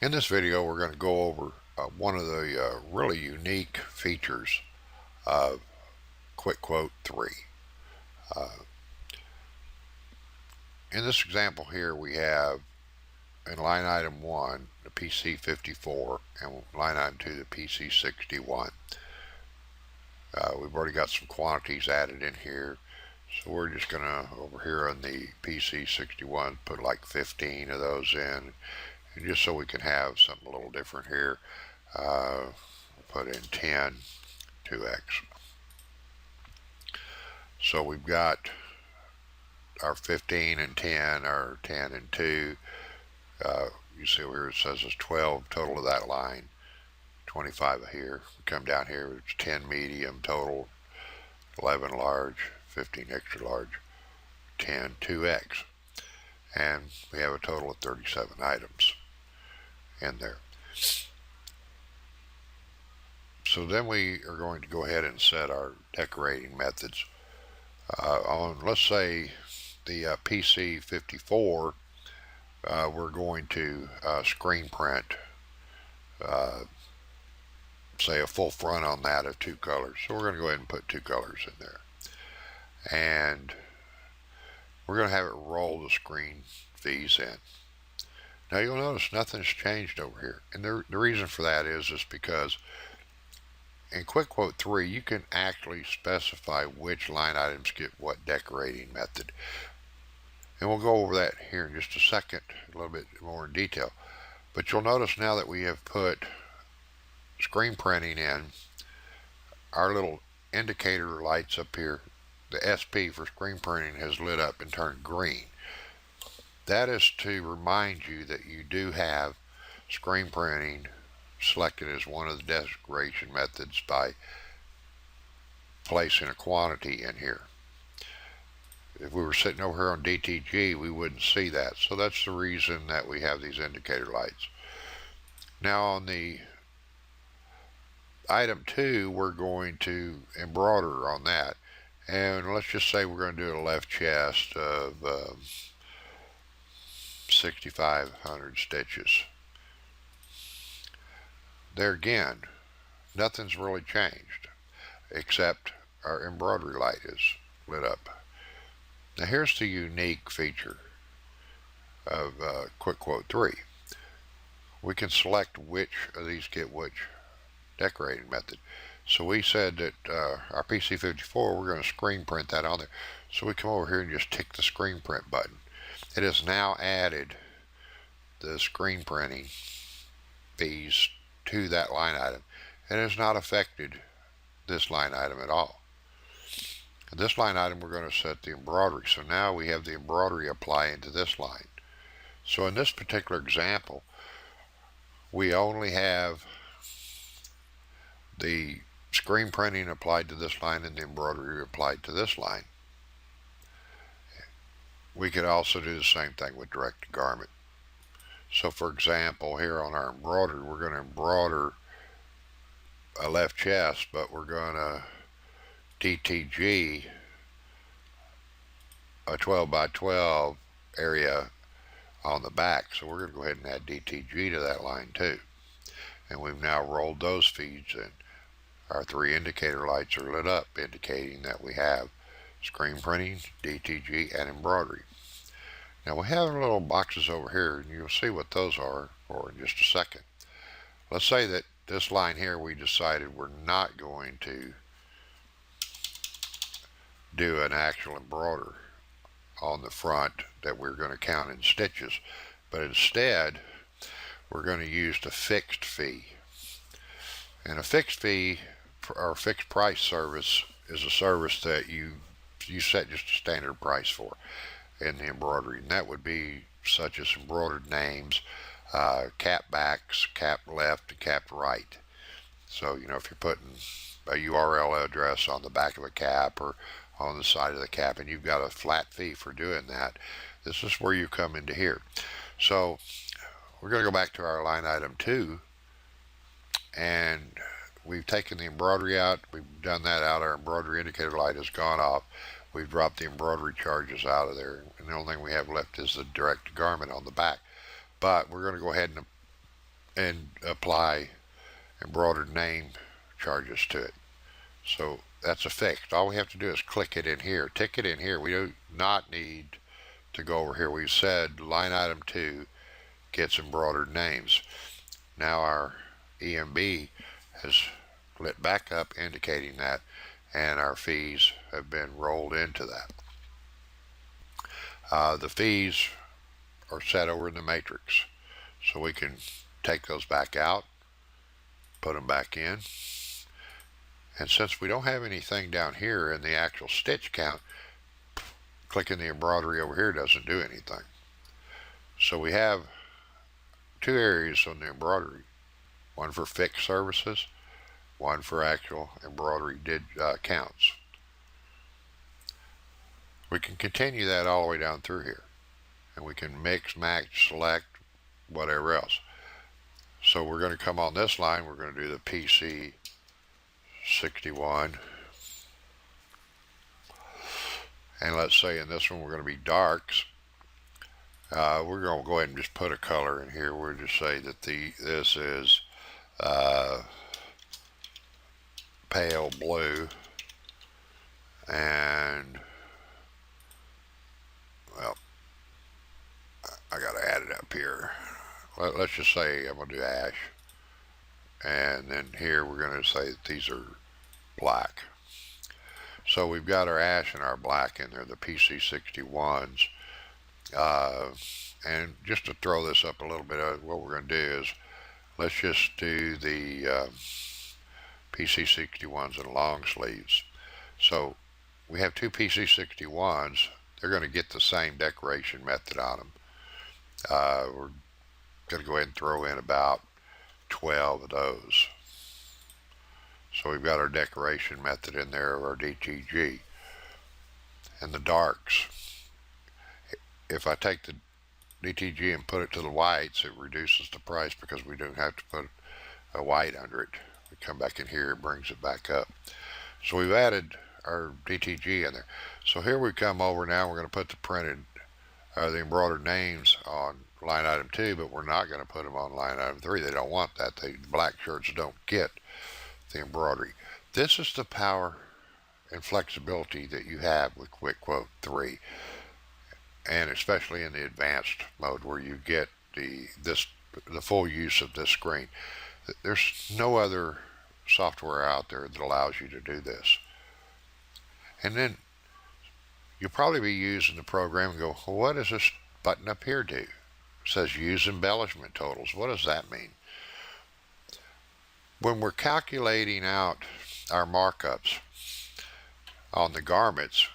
In this video, we're going to go over one of the really unique features of Quick Quote 3. In this example here, we have in line item 1 the PC54 and line item 2 the PC61. We've already got some quantities added in here, so we're just going to, over here on the PC61, put like 15 of those in. And just so we can have something a little different here, we'll put in 10 2x. So we've got our 15 and 10, our 10 and 2. You see over here it says it's 12 total of that line, 25 here. We come down here, it's 10 medium total, 11 large, 15 extra large, 10 2x. And we have a total of 37 items in there. So then we are going to go ahead and set our decorating methods. On, let's say, the PC54, we're going to screen print, say, a full front on that of 2 colors. So we're going to go ahead and put 2 colors in there. And we're going to have it roll the screen fees in. Now you'll notice nothing's changed over here. And the reason for that is because in Quick Quote 3, you can actually specify which line items get what decorating method. And we'll go over that here in just a second, a little bit more in detail. But you'll notice now that we have put screen printing in, our little indicator lights up here, the SP for screen printing has lit up and turned green. That is to remind you that you do have screen printing selected as one of the decoration methods by placing a quantity in here. If we were sitting over here on DTG, we wouldn't see that. So that's the reason that we have these indicator lights. Now on the item 2, we're going to embroider on that. And let's just say we're going to do a left chest of 6,500 stitches. There again, nothing's really changed except our embroidery light is lit up. Now here's the unique feature of Quick Quote 3. We can select which of these get which decorating method. So we said that our PC54, we're going to screen print that on there. So we come over here and just tick the screen print button. It has now added the screen printing fees to that line item, and has not affected this line item at all. And this line item, we're going to set the embroidery. So now we have the embroidery applying to this line. So in this particular example, we only have the screen printing applied to this line and the embroidery applied to this line. We could also do the same thing with direct to garment. So for example, here on our embroidery, we're going to embroider a left chest, but we're going to DTG a 12 by 12 area on the back. So we're going to go ahead and add DTG to that line too. And we've now rolled those feeds in. Our 3 indicator lights are lit up, indicating that we have screen printing, DTG, and embroidery. Now we have little boxes over here, and you'll see what those are for in just a second. Let's say that this line here, we decided we're not going to do an actual embroider on the front that we're going to count in stitches, but instead we're going to use the fixed fee. And a fixed fee or fixed price service is a service that you set just a standard price for in the embroidery, and that would be such as embroidered names, cap backs, cap left, and cap right. So if you're putting a URL address on the back of a cap or on the side of the cap, and you've got a flat fee for doing that, this is where you come into here. So we're going to go back to our line item 2, and we've taken the embroidery out. We've done that out. Our embroidery indicator light has gone off. We've dropped the embroidery charges out of there, and the only thing we have left is the direct garment on the back. But we're going to go ahead and and apply embroidered name charges to it. So that's a fixed. All we have to do is click it in here, tick it in here. We do not need to go over here. We said line item 2 gets embroidered names. Now our EMB has lit back up, indicating that, and our fees have been rolled into that. The fees are set over in the matrix, so we can take those back out, put them back in, and since we don't have anything down here in the actual stitch count, clicking the embroidery over here doesn't do anything. So we have two areas on the embroidery, one for fixed services, one for actual embroidery counts. We can continue that all the way down through here, and we can mix, match, select, whatever else. So we're going to come on this line, we're going to do the PC 61, and let's say in this one we're going to be darks. We're going to go ahead and just put a color in here. We'll just say that this is pale blue, and well, I got to add it up here. Let's just say I'm going to do ash, and then here we're going to say that these are black. So we've got our ash and our black in there, the PC61s. And just to throw this up a little bit, what we're going to do is let's just do the PC61s and long sleeves. So we have two PC61s. They're going to get the same decoration method on them. We're going to go ahead and throw in about 12 of those. So we've got our decoration method in there of our DTG. And the darks, if I take the DTG and put it to the whites, it reduces the price because we don't have to put a white under it. We come back in here, it brings it back up. So we've added our DTG in there. So here we come over now, we're going to put the embroidered names on line item 2, but we're not going to put them on line item 3. They don't want that. The black shirts don't get the embroidery. This is the power and flexibility that you have with Quick Quote 3, and especially in the advanced mode where you get the full use of this screen. There's no other software out there that allows you to do this. And then you'll probably be using the program and go, well, what does this button up here do? It says use embellishment totals. What does that mean? When we're calculating out our markups on the garments,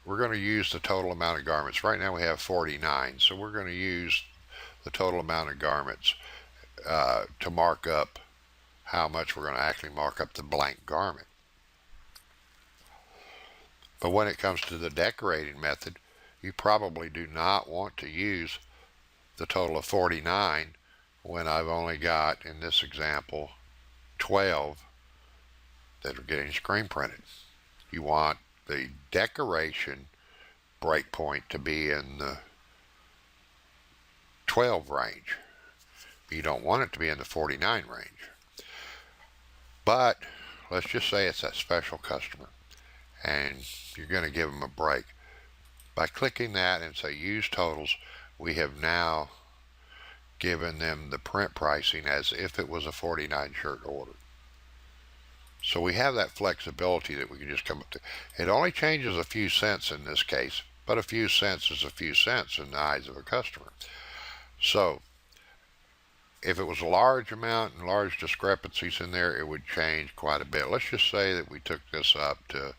we're going to use the total amount of garments. Right now we have 49, so we're going to use the total amount of garments to mark up how much we're going to actually mark up the blank garment. But when it comes to the decorating method, you probably do not want to use the total of 49 when I've only got, in this example, 12 that are getting screen printed. You want the decoration breakpoint to be in the 12 range. You don't want it to be in the 49 range. But let's just say it's that special customer and you're going to give them a break. By clicking that and say use totals, we have now given them the print pricing as if it was a 49 shirt order. So we have that flexibility that we can just come up to. It only changes a few cents in this case, but a few cents is a few cents in the eyes of a customer. So if it was a large amount and large discrepancies in there, it would change quite a bit. Let's just say that we took this up to,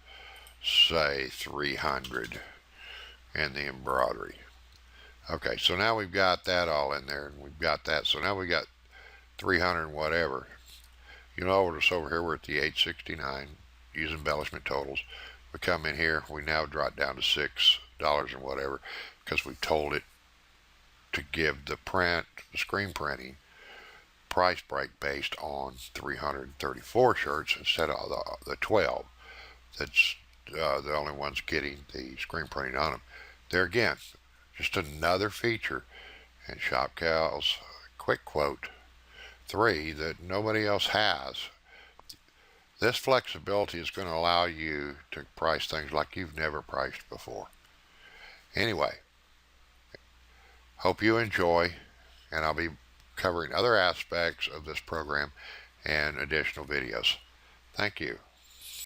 say, 300 in the embroidery. Okay, so now we've got that all in there, and we've got that. So now we got 300 and whatever. You notice over here we're at the 869, use embellishment totals. We come in here, we now drop down to $6 and whatever, because we told it to give the screen printing price break based on 334 shirts instead of the 12. That's the only ones getting the screen printing on them. There again, just another feature in ShopCal's Quick Quote 3 that nobody else has. This flexibility is going to allow you to price things like you've never priced before. Anyway, hope you enjoy, and I'll be covering other aspects of this program and additional videos. Thank you.